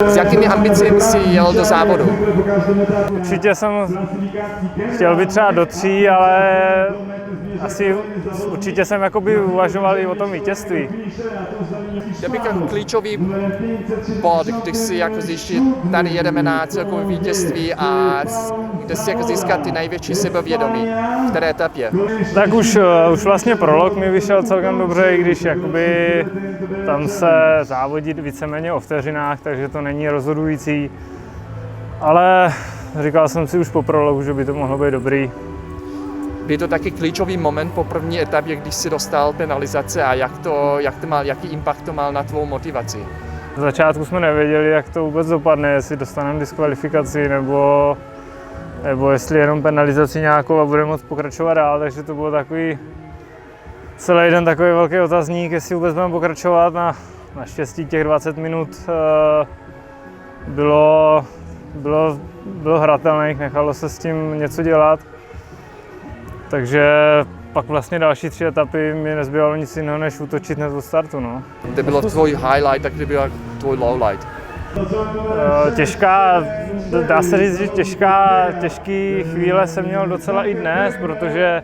S jakými ambicemi jsi jel do závodu? Určitě jsem chtěl být třeba do 3, ale určitě jsem jakoby uvažoval i o tom vítězství. Je bych jako klíčový bod, když si jako zjistit, tady jedeme na celkové vítězství a kde si jako získat ty největší sebevědomí v té etapě. Tak už vlastně prolog mi vyšel celkem dobře, i když jakoby tam se závodí víceméně o vteřinách, takže to není rozhodující. Ale říkal jsem si už po prologu, že by to mohlo být dobrý. Byl to taky klíčový moment po první etapě, když si dostal penalizace a jaký impact to mal na tvou motivaci? V začátku jsme nevěděli, jak to vůbec dopadne, jestli dostaneme diskvalifikaci nebo jestli jenom penalizaci nějakou a budeme moct pokračovat dál, takže to bylo takový celý den takový velký otazník, jestli vůbec budeme pokračovat. Naštěstí těch 20 minut bylo hratelných, nechalo se s tím něco dělat. Takže pak vlastně další 3 etapy mi nezbývalo nic jiného, než útočit hned od startu. No. Kde bylo tvůj highlight a kde byl tvůj lowlight? Těžká, dá se říct, že těžký chvíle jsem měl docela i dnes, protože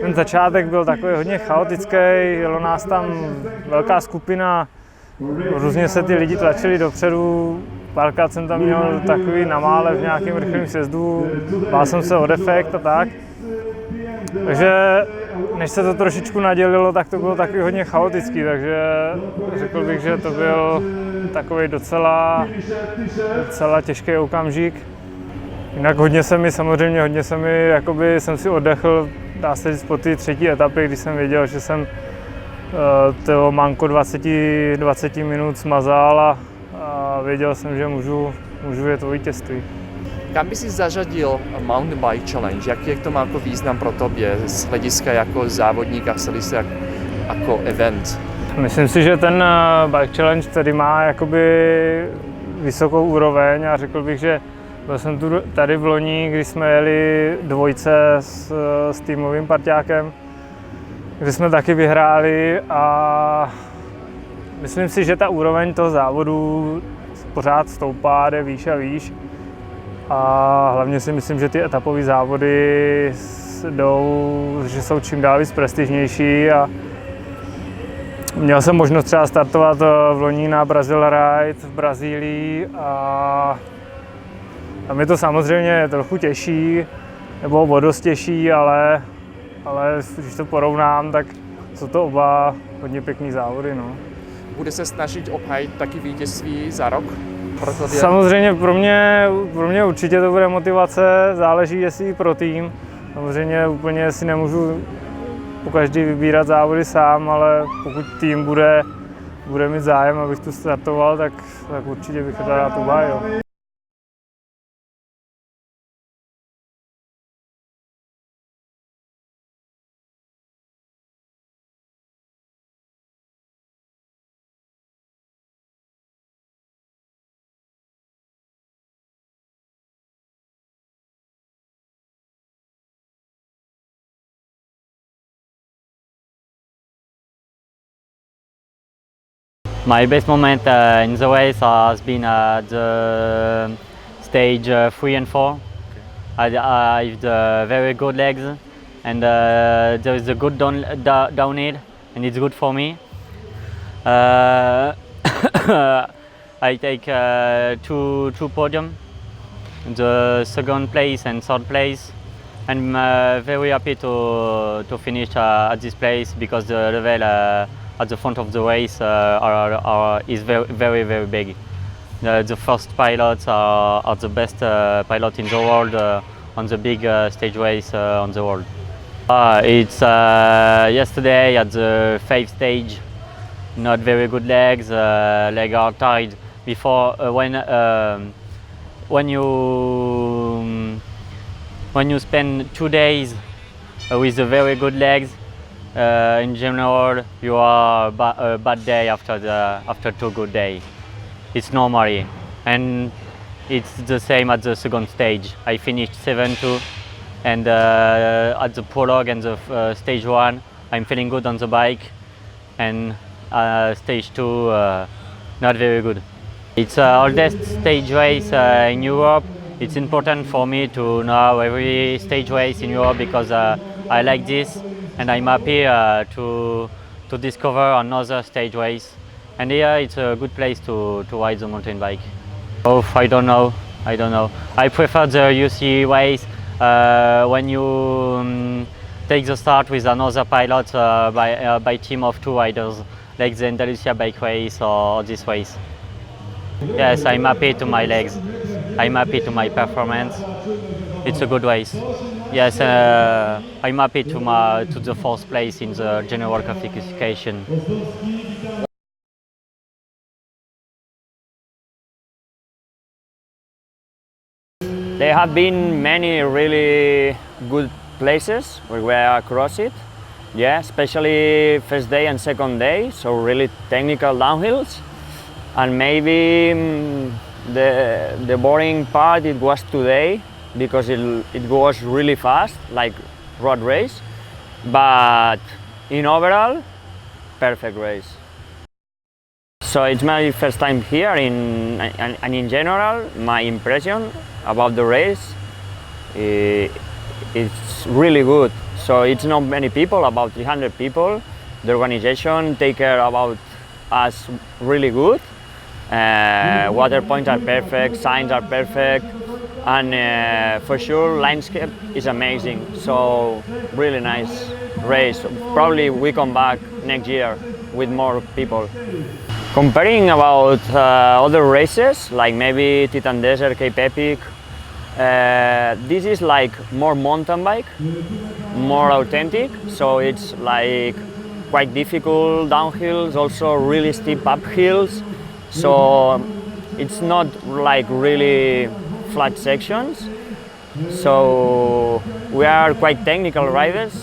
ten začátek byl takový hodně chaotický, jelo nás tam velká skupina, různě se ty lidi tlačili dopředu, párkrát jsem tam měl takový namále v nějakém rychlém sjezdu, bál jsem se o defekt a tak. Takže než se to trošičku nadělilo, tak to bylo taky hodně chaotický, takže řekl bych, že to byl takový docela těžký okamžik. Jinak hodně se mi, jakoby jsem si oddechl, dá se říct, po té 3. etapě, když jsem věděl, že jsem to manko 20 minut smazal a věděl jsem, že můžu jet o vítězství. Kam by si zařadil Mountain Bike Challenge? Jaký to má jako význam pro tobě z hlediska jako závodníka, celý se jako event? Myslím si, že ten Bike Challenge tady má jakoby vysokou úroveň a řekl bych, že byl jsem tu tady v loni, když jsme jeli dvojce s týmovým parťákem, kde jsme taky vyhráli a myslím si, že ta úroveň toho závodu pořád stoupá, jde výš a výš. A hlavně si myslím, že ty etapové závody že jsou čím dál víc prestižnější a měl jsem možnost třeba startovat v loni na Brazil Ride v Brazílii a mě to samozřejmě trochu těší, nebo o dost těší, ale když to porovnám, tak jsou to oba hodně pěkný závody. No. Bude se snažit obhájit taky vítězství za rok? Samozřejmě pro mě určitě to bude motivace, záleží jestli pro tým. Samozřejmě úplně si nemůžu pokaždý vybírat závody sám, ale pokud tým bude mít zájem, abych tu startoval, tak určitě bych to rád obhájil. My best moment in the race has been the stage 3 and 4. I have very good legs and there is a good downhill and it's good for me. I take two podium, the second place and third place. I'm very happy to finish at this place because the level at the front of the race is very very big. The first pilots are the best pilot in the world on the big stage race on the world. It's yesterday at the 5th stage. Not very good legs. Legs are tired before when you spend 2 days with the very good legs. In general, you are a bad day after 2 good days. It's normally, and it's the same at the second stage. I finished 7-2, and at the prologue and the stage 1, I'm feeling good on the bike, and stage 2, not very good. It's the oldest stage race in Europe. It's important for me to know every stage race in Europe because I like this, and I'm happy to discover another stage race. And here it's a good place to ride the mountain bike. Oh, I don't know. I prefer the UCI race when you take the start with another pilot by team of 2 riders, like the Andalusia bike race or this race. Yes, I'm happy to my legs. I'm happy to my performance. It's a good race. Yes, I'm happy to the 4th place in the general classification. There have been many really good places where we across it. Yeah, especially first day and second day, so really technical downhills. And maybe the boring part it was today because it was really fast, like road race. But in overall, perfect race. So it's my first time here and in general, my impression about the race it's really good. So it's not many people, about 300 people. The organization take care about us really good. Water points are perfect, signs are perfect, and for sure landscape is amazing. So really nice race. Probably we come back next year with more people. Comparing about other races, like maybe Titan Desert, Cape Epic, this is like more mountain bike, more authentic, so it's like quite difficult downhills, also really steep uphills, so it's not like really flat sections. So we are quite technical riders,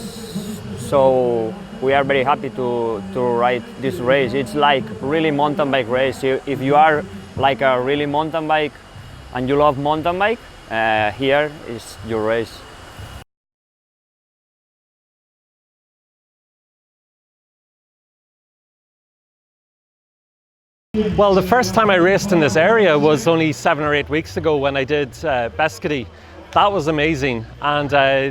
so we are very happy to ride this race. It's like really mountain bike race. If you are like a really mountain bike and you love mountain bike, here is your race. Well, the first time I raced in this area was only 7 or 8 weeks ago when I did Beskedy. That was amazing, and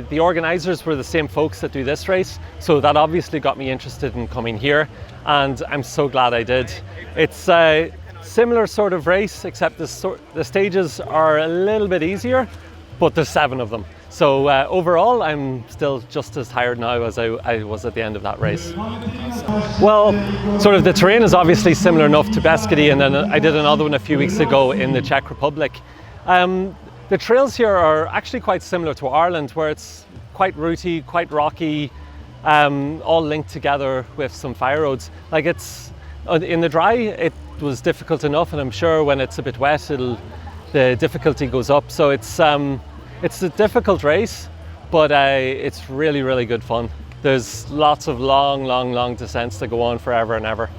the organisers were the same folks that do this race, so that obviously got me interested in coming here, and I'm so glad I did. It's a similar sort of race, except the stages are a little bit easier, but there's 7 of them. So overall, I'm still just as tired now as I was at the end of that race. Well, sort of the terrain is obviously similar enough to Beskedy, and then I did another one a few weeks ago in the Czech Republic. The trails here are actually quite similar to Ireland, where it's quite rooty, quite rocky, all linked together with some fire roads. Like it's in the dry, it was difficult enough, and I'm sure when it's a bit wet, the difficulty goes up. So it's a difficult race, but it's really, really good fun. There's lots of long descents that go on forever and ever.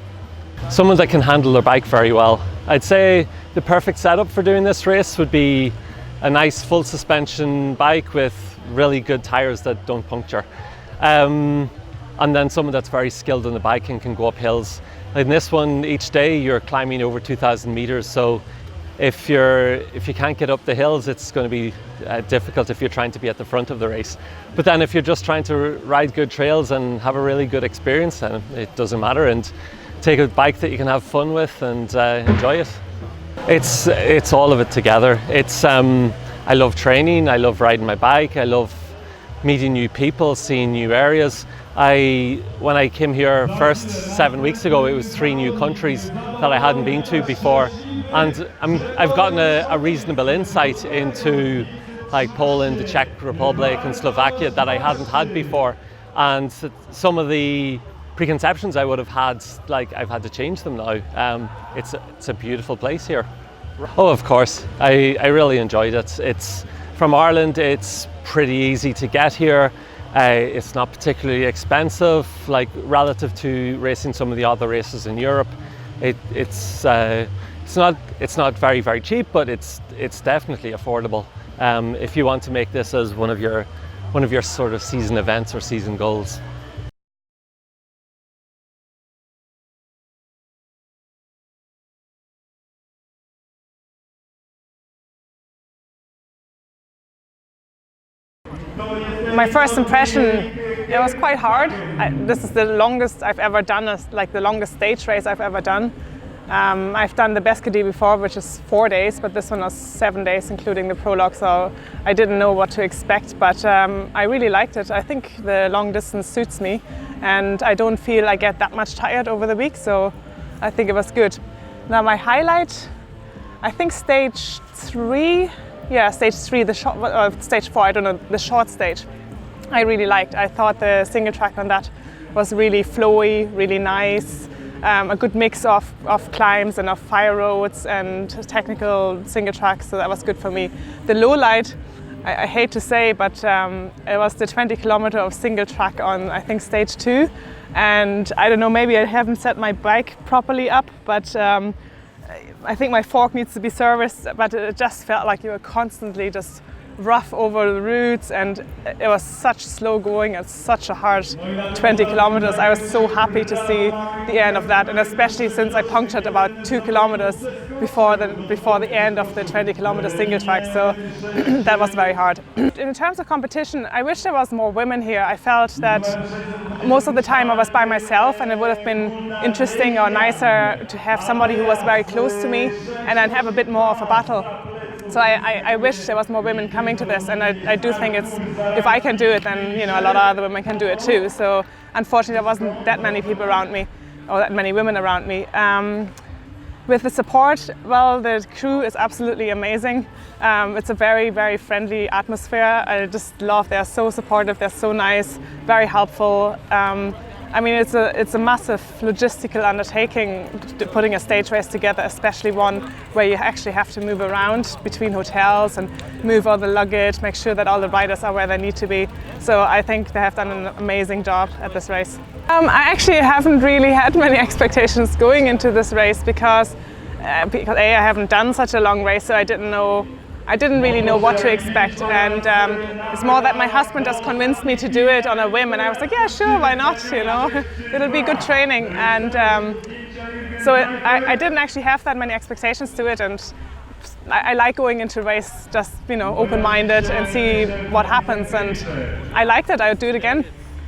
Someone that can handle their bike very well. I'd say the perfect setup for doing this race would be a nice full suspension bike with really good tires that don't puncture. And then someone that's very skilled on the bike and can go up hills. In this one, each day you're climbing over 2,000 meters. So if you can't get up the hills, it's going to be difficult if you're trying to be at the front of the race. But then if you're just trying to ride good trails and have a really good experience, then it doesn't matter, and take a bike that you can have fun with and enjoy it. It's all of it together. I love training, I love riding my bike, I love meeting new people, seeing new areas. When I came here first 7 weeks ago, it was 3 new countries that I hadn't been to before, and I've gotten a reasonable insight into like Poland, the Czech Republic and Slovakia that I hadn't had before, and some of the preconceptions I would have had, like I've had to change them now. It's a beautiful place here. Oh, of course, I really enjoyed it. It's from Ireland, it's pretty easy to get here. It's not particularly expensive, like relative to racing some of the other races in Europe. It's not very cheap, but it's definitely affordable if you want to make this as one of your sort of season events or season goals. My first impression, it was quite hard. This is the longest I've ever done, the longest stage race I've ever done. I've done the Beskidi before, which is 4 days, but this one was 7 days, including the prologue, so I didn't know what to expect, but I really liked it. I think the long distance suits me, and I don't feel I get that much tired over the week, so I think it was good. Now my highlight, I think stage 3, stage 3, stage 4, I don't know, the short stage, I really liked. I thought the single track on that was really flowy, really nice. A good mix of climbs and of fire roads and technical single tracks, so that was good for me. The low light, I hate to say, but it was the 20 kilometer of single track on, I think, stage 2. And I don't know, maybe I haven't set my bike properly up, but I think my fork needs to be serviced, but it just felt like you were constantly just rough over the routes, and it was such slow going and such a hard 20 kilometers. I was so happy to see the end of that, and especially since I punctured about 2 kilometers before the end of the 20 kilometer single track, so that was very hard. In terms of competition, I wish there was more women here. I felt that most of the time I was by myself, and it would have been interesting or nicer to have somebody who was very close to me and then have a bit more of a battle. So I wish there was more women coming to this, and I do think if I can do it, then a lot of other women can do it too. So unfortunately there wasn't that many people around me, or that many women around me. With the support, well, the crew is absolutely amazing. It's a very, very friendly atmosphere. I just love, they're so supportive, they're so nice, very helpful. I mean, it's a massive logistical undertaking putting a stage race together, especially one where you actually have to move around between hotels and move all the luggage, make sure that all the riders are where they need to be. So I think they have done an amazing job at this race. I actually haven't really had many expectations going into this race because A, I haven't done such a long race, so I didn't really know what to expect, and it's more that my husband just convinced me to do it on a whim, and I was like, yeah, sure, why not, it'll be good training. And so I didn't actually have that many expectations to it, and I like going into a race just open-minded and see what happens, and I liked it. I would do it again.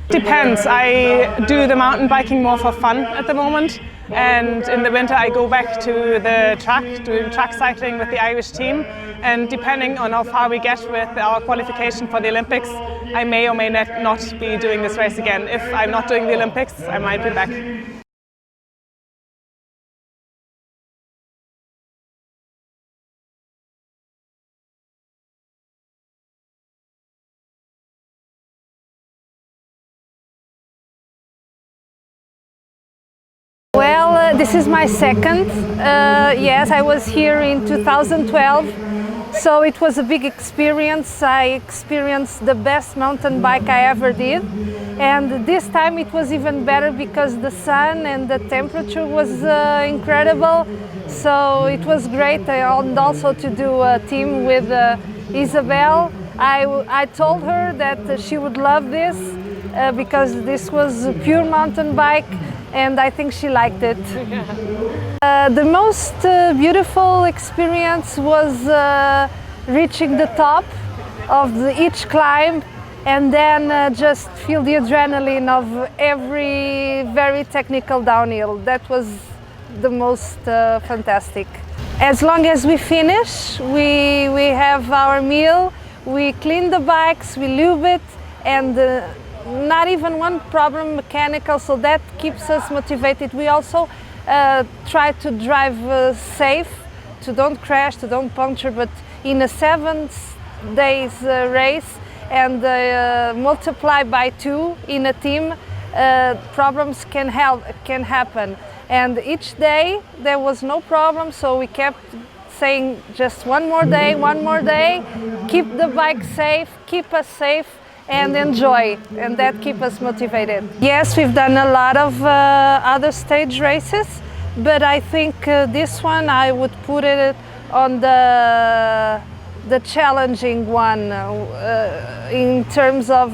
Depends. I do the mountain biking more for fun at the moment, and in the winter I go back to the track, doing track cycling with the Irish team, and depending on how far we get with our qualification for the Olympics, I may or may not be doing this race again. If I'm not doing the Olympics, I might be back. Well, this is my second. Yes, I was here in 2012, so it was a big experience. I experienced the best mountain bike I ever did, and this time it was even better because the sun and the temperature was incredible, so it was great. And also to do a team with Isabel. I told her that she would love this because this was a pure mountain bike, and I think she liked it. The most beautiful experience was reaching the top of each climb, and then just feel the adrenaline of every very technical downhill. That was the most fantastic. As long as we finish, we have our meal, we clean the bikes, we lube it, and not even one problem mechanical, so that keeps us motivated. We also try to drive safe, to don't crash, to don't puncture, but in a 7 days race and multiply by 2 in a team, problems can happen. And each day there was no problem, so we kept saying just one more day, keep the bike safe, keep us safe, and enjoy, and that keeps us motivated. Yes, we've done a lot of other stage races, but I think this one I would put it on the challenging one in terms of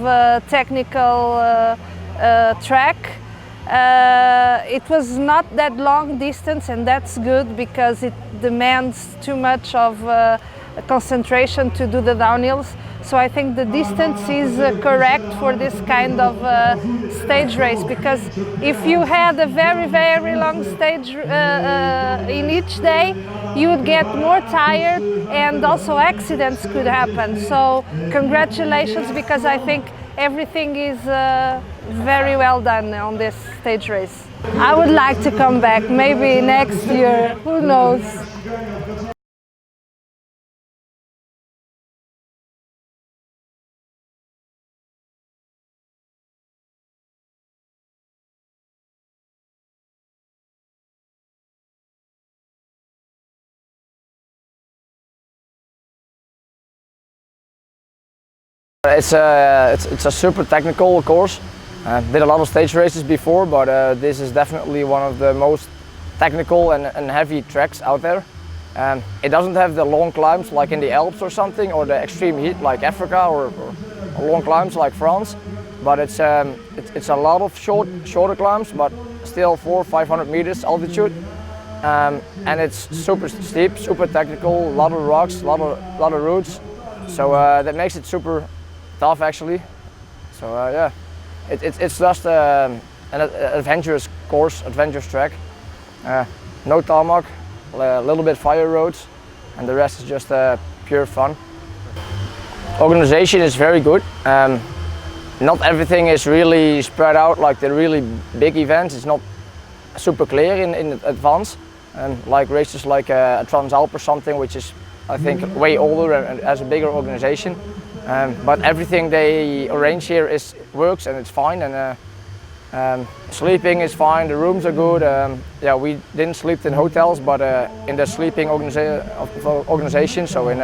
technical track. It was not that long distance, and that's good because it demands too much of concentration to do the downhills. So I think the distance is correct for this kind of stage race, because if you had a very, very long stage in each day, you would get more tired and also accidents could happen. So congratulations, because I think everything is very well done on this stage race. I would like to come back, maybe next year, who knows. It's a super technical course. Did a lot of stage races before, but this is definitely one of the most technical and heavy tracks out there. It doesn't have the long climbs like in the Alps or something, or the extreme heat like Africa, or long climbs like France. But it's a lot of shorter climbs, but still 400-500 meters altitude. And it's super steep, super technical, a lot of rocks, a lot of roots. So that makes it super tough actually. So yeah, it's just an adventurous course, adventurous track. No tarmac, a little bit fire roads, and the rest is just pure fun. Organization is very good. Not everything is really spread out like the really big events. It's not super clear in advance. Like races like a Transalp or something, which is I think way older and has a bigger organization. But everything they arrange here works and it's fine, and sleeping is fine, the rooms are good. Yeah, we didn't sleep in hotels, but in the sleeping organization, so in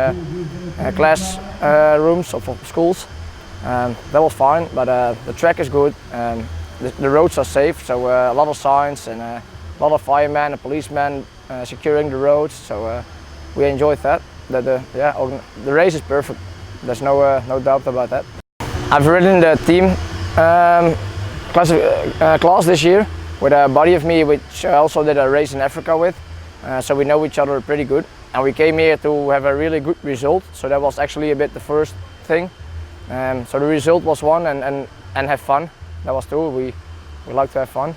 class rooms of schools. That was fine, but the track is good. The roads are safe, so a lot of signs and a lot of firemen and policemen securing the roads, so we enjoyed that. The race is perfect. There's no doubt about that. I've ridden the team class this year with a buddy of me, which I also did a race in Africa with. So we know each other pretty good. And we came here to have a really good result. So that was actually a bit the first thing. So the result was one, and have fun. That was two. We like to have fun.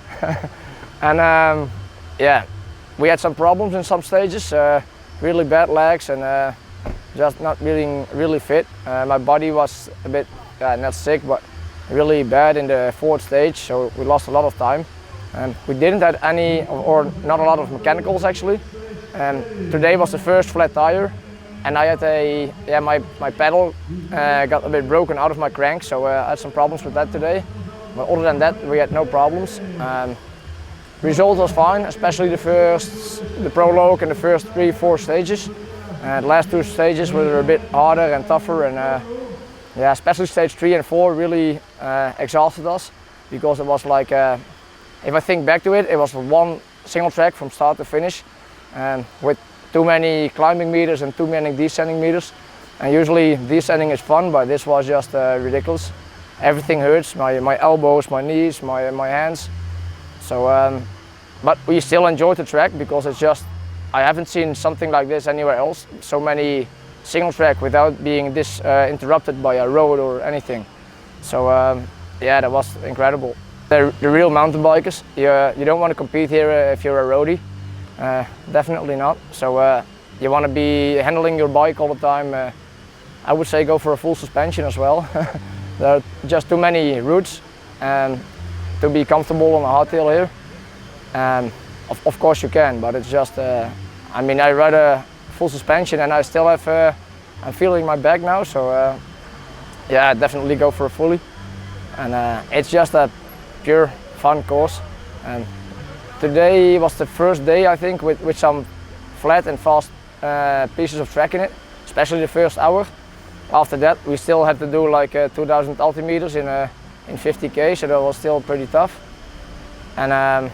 And yeah, we had some problems in some stages. Really bad legs and just not really fit. My body was a bit not sick, but really bad in the fourth stage, so we lost a lot of time. We didn't have any, or not a lot of mechanicals actually. Today was the first flat tire, and I had my pedal got a bit broken out of my crank, so I had some problems with that today. But other than that, we had no problems. Result was fine, especially the prologue and the first 3-4 stages. The last two stages were a bit harder and tougher, and yeah, especially stage 3 and 4 really exhausted us, because it was like, if I think back to it, it was one single track from start to finish, with too many climbing meters and too many descending meters. And usually descending is fun, but this was just ridiculous. Everything hurts, my elbows, my knees, my hands. So, but we still enjoyed the track, because it's just, I haven't seen something like this anywhere else. So many single track without being interrupted by a road or anything. So yeah, that was incredible. The real mountain bikers, you don't want to compete here if you're a roadie. Definitely not. So you want to be handling your bike all the time. I would say go for a full suspension as well. There are just too many routes to be comfortable on a hardtail here. Of course you can, but it's just, I mean, I ride a full suspension and I still have, I'm feeling my back now, so yeah, definitely go for a fully. And it's just a pure fun course. And today was the first day, I think, with some flat and fast pieces of track in it, especially the first hour. After that, we still had to do like 2,000 altimeters in 50k, so that was still pretty tough. And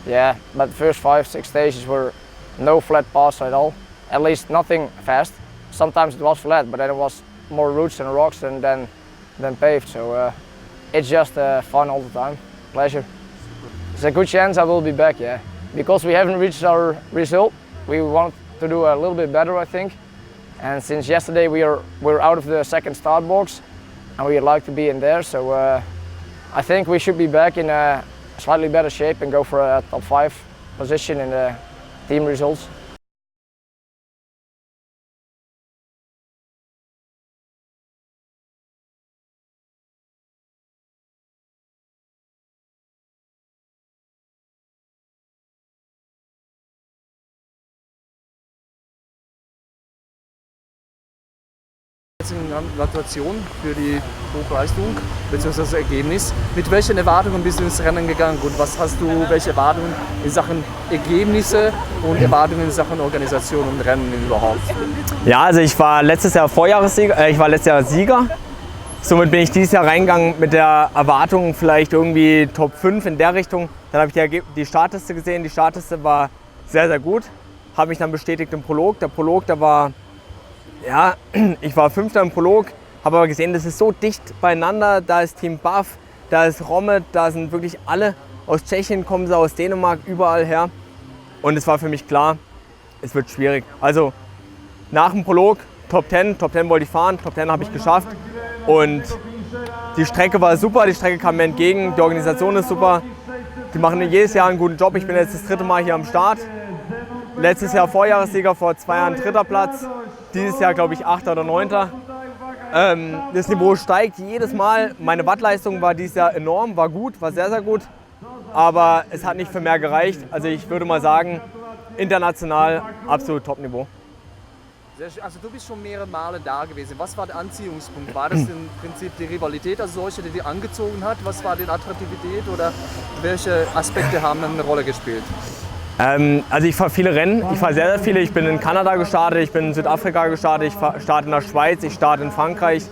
yeah, but the first 5-6 stages were no flat paths at all. At least nothing fast. Sometimes it was flat, but then it was more roots and rocks than paved. So it's just fun all the time, pleasure. There's a good chance I will be back, yeah. Because we haven't reached our result, we want to do a little bit better, I think. And since yesterday we're out of the second start box, and we'd like to be in there. So I think we should be back in a slightly better shape and go for a top 5 position in the team results. Gratulation für die Hochleistung bzw. das Ergebnis. Mit welchen Erwartungen bist du ins Rennen gegangen und welche Erwartungen in Sachen Ergebnisse und Erwartungen in Sachen Organisation und Rennen überhaupt? Ja, also ich war letztes Jahr Sieger. Somit bin ich dieses Jahr reingegangen mit der Erwartung vielleicht irgendwie Top 5 in der Richtung. Dann habe ich die Startliste gesehen. Die Startliste war sehr, sehr gut. Habe mich dann bestätigt im Prolog. Der Prolog, der war, ja, ich war 5. im Prolog, habe aber gesehen, das ist so dicht beieinander. Da ist Team Buff, da ist Romet, da sind wirklich alle aus Tschechien, kommen sie aus Dänemark, überall her. Und es war für mich klar, es wird schwierig. Also nach dem Prolog Top 10 wollte ich fahren, Top 10 habe ich geschafft. Und die Strecke war super, die Strecke kam mir entgegen, die Organisation ist super. Die machen jedes Jahr einen guten Job. Ich bin jetzt das 3. Mal hier am Start. Letztes Jahr Vorjahressieger, vor 2 Jahren 3. Platz. Dieses Jahr glaube ich 8. oder 9. Das Niveau steigt jedes Mal. Meine Wattleistung war dieses Jahr enorm, war gut, war sehr, sehr gut. Aber es hat nicht für mehr gereicht. Also ich würde mal sagen, international absolut Top-Niveau. Also du bist schon mehrere Male da gewesen. Was war der Anziehungspunkt? War das im Prinzip die Rivalität als solche, die dich angezogen hat? Was war die Attraktivität oder welche Aspekte haben eine Rolle gespielt? Also ich fahre viele Rennen, ich fahre sehr, sehr viele. Ich bin in Kanada gestartet, ich bin in Südafrika gestartet, ich starte in der Schweiz, ich starte in Frankreich.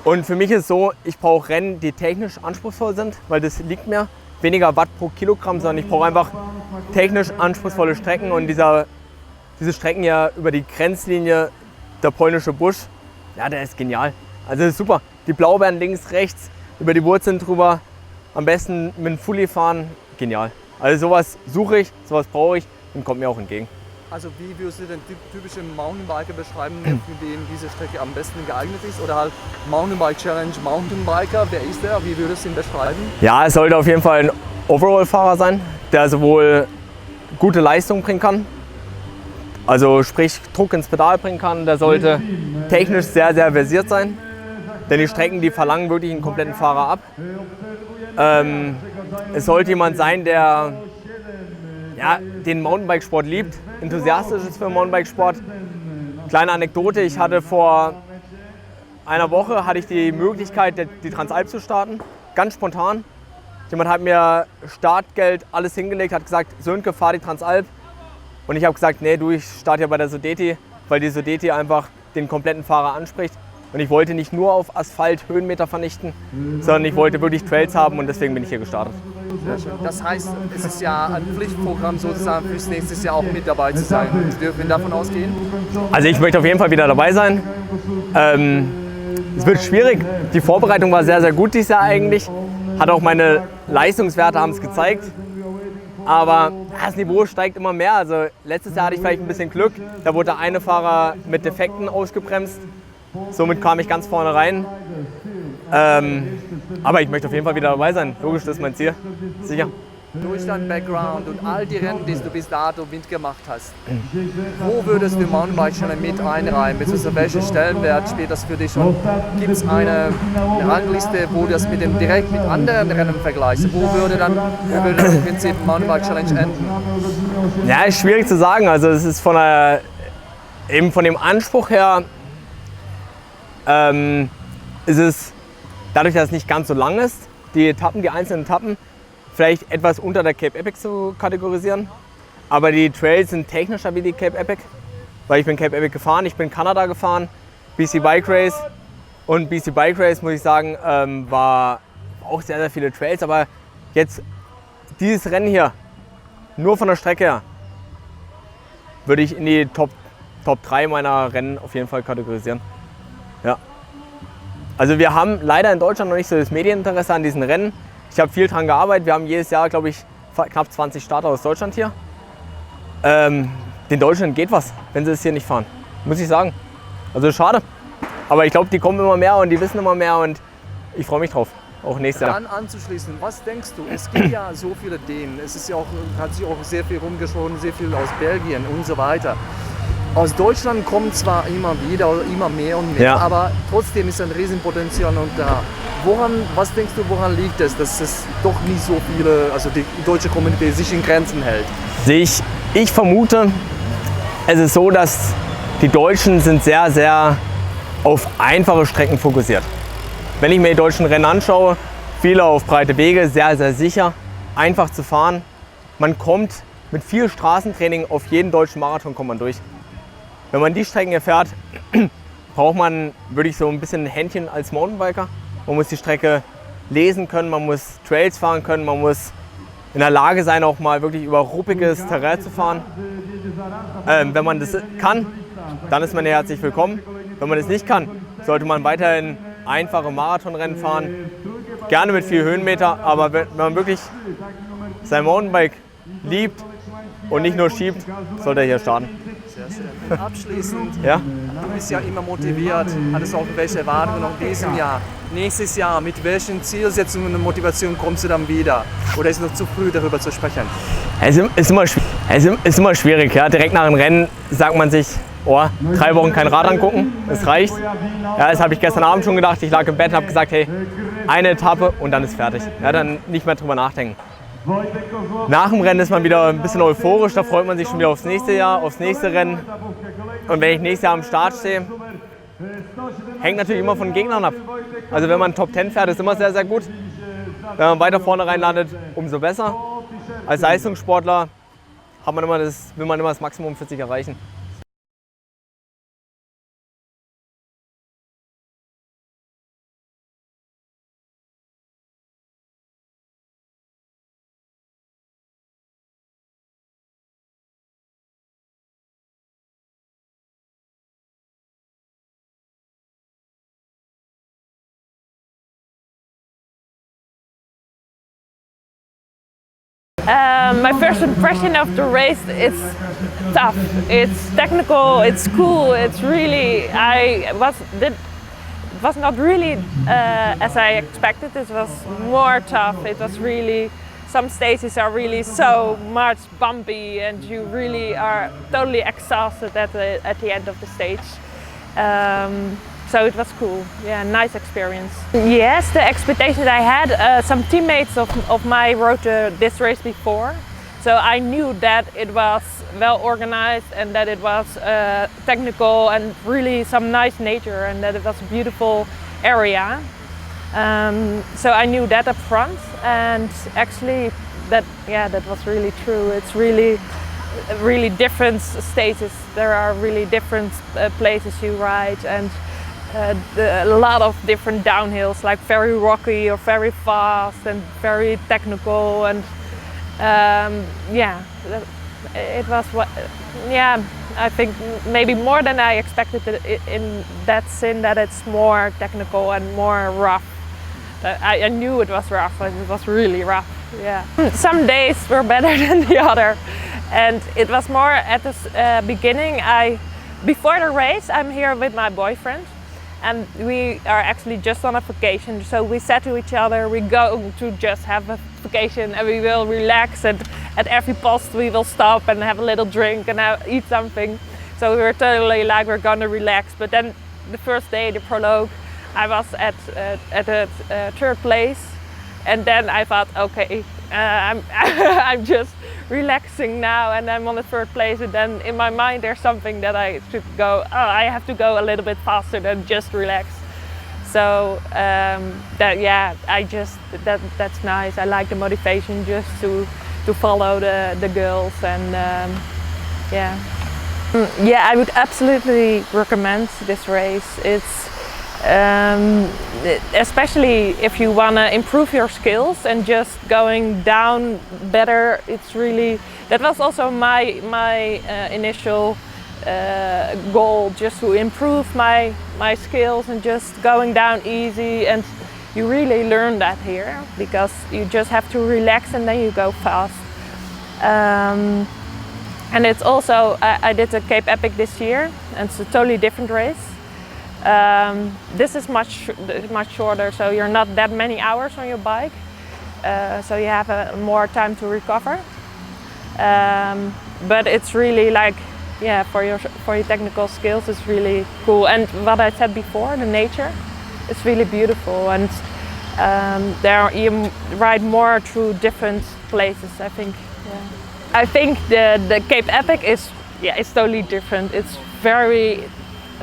Und für mich ist es so, ich brauche Rennen, die technisch anspruchsvoll sind, weil das liegt mir. Weniger Watt pro Kilogramm, sondern ich brauche einfach technisch anspruchsvolle Strecken. Und diese Strecken ja über die Grenzlinie, der polnische Busch, ja, der ist genial. Also das ist super. Die Blaubeeren links, rechts, über die Wurzeln drüber, am besten mit dem Fully fahren, genial. Also sowas suche ich, sowas brauche ich und kommt mir auch entgegen. Also wie würdest du den typischen Mountainbiker beschreiben, für den diese Strecke am besten geeignet ist? Oder halt Mountainbike Challenge Mountainbiker, wer ist der? Wie würdest du ihn beschreiben? Ja, es sollte auf jeden Fall ein Overall-Fahrer sein, der sowohl gute Leistung bringen kann, also sprich Druck ins Pedal bringen kann. Der sollte technisch sehr, sehr versiert sein, denn die Strecken, die verlangen wirklich einen kompletten Fahrer ab. Es sollte jemand sein, der ja, den Mountainbikesport liebt, enthusiastisch ist für den Mountainbikesport. Kleine Anekdote, ich hatte vor einer Woche die Möglichkeit, die Transalp zu starten, ganz spontan. Jemand hat mir Startgeld, alles hingelegt, hat gesagt, Sönke, fahr die Transalp. Und ich habe gesagt, nee, ich starte ja bei der Sudeti, weil die Sudeti einfach den kompletten Fahrer anspricht. Und ich wollte nicht nur auf Asphalt Höhenmeter vernichten, sondern ich wollte wirklich Trails haben und deswegen bin ich hier gestartet. Sehr schön. Das heißt, es ist ja ein Pflichtprogramm sozusagen fürs nächste Jahr auch mit dabei zu sein. Dürfen wir davon ausgehen? Also ich möchte auf jeden Fall wieder dabei sein. Es wird schwierig. Die Vorbereitung war sehr, sehr gut dieses Jahr eigentlich. Hat auch meine Leistungswerte haben es gezeigt. Aber das Niveau steigt immer mehr. Also letztes Jahr hatte ich vielleicht ein bisschen Glück. Da wurde der eine Fahrer mit Defekten ausgebremst. Somit kam ich ganz vorne rein. Aber ich möchte auf jeden Fall wieder dabei sein. Logisch, das ist mein Ziel. Sicher. Durch deinen Background und all die Rennen, die du bis dato mitgemacht hast, wo würdest du Mountainbike schon mit einreihen? Beziehungsweise welchen Stellenwert spielt das für dich? Und gibt es eine Rangliste, wo du das direkt mit anderen Rennen vergleichst? Wo würde dann im Prinzip Mountainbike Challenge enden? Ja, ist schwierig zu sagen. Also es ist von dem Anspruch her ist es, dadurch, dass es nicht ganz so lang ist, die einzelnen Etappen, vielleicht etwas unter der Cape Epic zu kategorisieren. Aber die Trails sind technischer wie die Cape Epic, weil ich bin Cape Epic gefahren, ich bin Kanada gefahren, BC Bike Race. Und BC Bike Race, muss ich sagen, war auch sehr, sehr viele Trails. Aber jetzt dieses Rennen hier, nur von der Strecke her, würde ich in die Top 3 meiner Rennen auf jeden Fall kategorisieren. Ja. Also wir haben leider in Deutschland noch nicht so das Medieninteresse an diesen Rennen. Ich habe viel daran gearbeitet. Wir haben jedes Jahr, glaube ich, knapp 20 Starter aus Deutschland hier. Den Deutschen geht was, wenn sie es hier nicht fahren. Muss ich sagen. Also schade. Aber ich glaube, die kommen immer mehr und die wissen immer mehr und ich freue mich drauf. Auch nächstes Jahr. Dann anzuschließen, was denkst du? Es gibt ja so viele Dänen, es ist ja auch, hat sich auch sehr viel rumgesprochen, sehr viel aus Belgien und so weiter. Aus Deutschland kommen zwar immer wieder, immer mehr und mehr, Ja. aber trotzdem ist ein Riesenpotenzial noch da. Was denkst du, woran liegt es, dass es doch nicht so viele, also die deutsche Community sich in Grenzen hält? Ich vermute, es ist so, dass die Deutschen sind sehr, sehr auf einfache Strecken fokussiert. Wenn ich mir die deutschen Rennen anschaue, viele auf breite Wege, sehr, sehr sicher, einfach zu fahren. Man kommt mit viel Straßentraining auf jeden deutschen Marathon kommt man durch. Wenn man die Strecken hier fährt, braucht man, würde ich so ein bisschen ein Händchen als Mountainbiker. Man muss die Strecke lesen können, man muss Trails fahren können, man muss in der Lage sein, auch mal wirklich über ruppiges Terrain zu fahren. Wenn man das kann, dann ist man hier herzlich willkommen. Wenn man das nicht kann, sollte man weiterhin einfache Marathonrennen fahren. Gerne mit viel Höhenmeter, aber wenn man wirklich sein Mountainbike liebt und nicht nur schiebt, sollte er hier starten. Sehr schön. Abschließend, Ja? du bist ja immer motiviert, hattest auch welche Erwartungen noch in diesem Jahr. Nächstes Jahr, mit welchen Zielsetzungen und Motivationen kommst du dann wieder? Oder ist es noch zu früh, darüber zu sprechen? Es ist immer schwierig. Ja? Direkt nach dem Rennen sagt man sich, oh, 3 Wochen kein Rad angucken, das reicht. Ja, das habe ich gestern Abend schon gedacht. Ich lag im Bett und habe gesagt, hey, eine Etappe und dann ist fertig. Ja, dann nicht mehr drüber nachdenken. Nach dem Rennen ist man wieder ein bisschen euphorisch, da freut man sich schon wieder aufs nächste Jahr, aufs nächste Rennen. Und wenn ich nächstes Jahr am Start stehe, hängt natürlich immer von den Gegnern ab. Also wenn man Top 10 fährt, ist immer sehr, sehr gut. Wenn man weiter vorne reinlandet, umso besser. Als Leistungssportler will man immer das Maximum für sich erreichen. My first impression of the race, it's tough, it's technical, it's cool, it's really, it was not really as I expected. It was more tough. It was really, some stages are really so much bumpy and you really are totally exhausted at the end of the stage. So it was cool, yeah, nice experience. Yes, the expectations I had, some teammates of mine rode this race before. So I knew that it was well organized and that it was technical and really some nice nature and that it was a beautiful area. So I knew that up front and actually that was really true. It's really different stages. There are really different places you ride and a lot of different downhills, like very rocky or very fast and very technical, and it was I think maybe more than I expected in that sense that it's more technical and more rough. I knew it was rough, and it was really rough. Yeah. Some days were better than the other, and it was more at the beginning. Before the race, I'm here with my boyfriend. And we are actually just on a vacation, so we said to each other, we go to just have a vacation and we will relax, and at every post we will stop and have a little drink and eat something. So we were totally like we're gonna relax. But then the first day, the prologue, I was at the third place, and then I thought, okay, I'm just relaxing now and I'm on the third place, and then in my mind there's something that I should go, I have to go a little bit faster than just relax. So that's nice. I like the motivation just to follow the girls, and I would absolutely recommend this race. It's especially if you want to improve your skills and just going down better. It's really, that was also my initial goal, just to improve my skills and just going down easy, and you really learn that here because you just have to relax and then you go fast. And it's also, I did the Cape Epic this year, and it's a totally different race. This is much shorter, so you're not that many hours on your bike, so you have more time to recover. But it's really like, yeah, for your technical skills, it's really cool. And what I said before, the nature, it's really beautiful. And there you ride more through different places, I think. Yeah. I think the Cape Epic is, yeah, it's totally different. It's very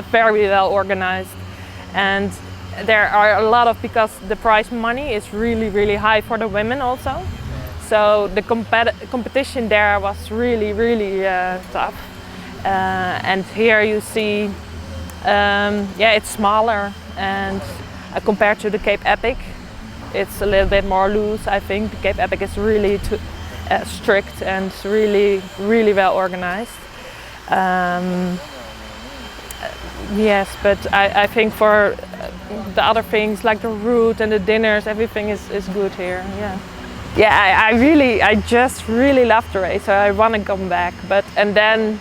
well organized, and there are a lot of, because the prize money is really high for the women also. So the competition there was really tough. And here you see, yeah, it's smaller, and compared to the Cape Epic, it's a little bit more loose. I think the Cape Epic is really strict and really well organized. Yes, but I think for the other things like the route and the dinners, everything is good here. Yeah. Yeah, I just really love the race, so I want to come back. And then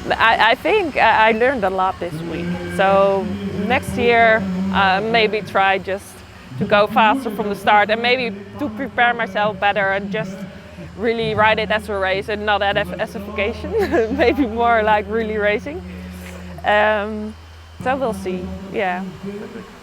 I think I learned a lot this week. So next year, maybe try just to go faster from the start, and maybe to prepare myself better and just really ride it as a race and not as a vacation. Maybe more like really racing. So we'll see. Yeah.